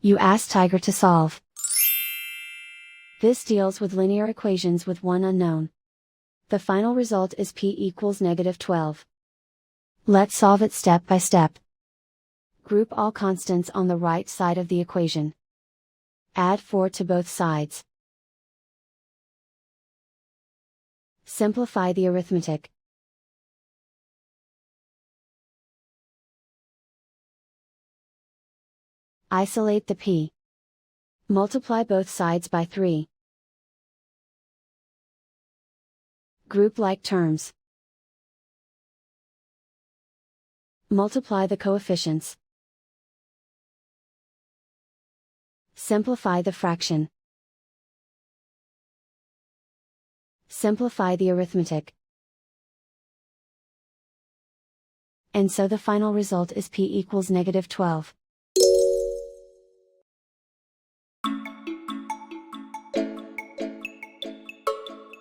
You ask Tiger to solve. This deals with linear equations with one unknown. The final result is p equals -12. Let's solve it step by step. Group all constants on the right side of the equation. Add 4 to both sides. Simplify the arithmetic. Isolate the p. Multiply both sides by 3. Group like terms. Multiply the coefficients. Simplify the fraction. Simplify the arithmetic. And so the final result is p equals -12.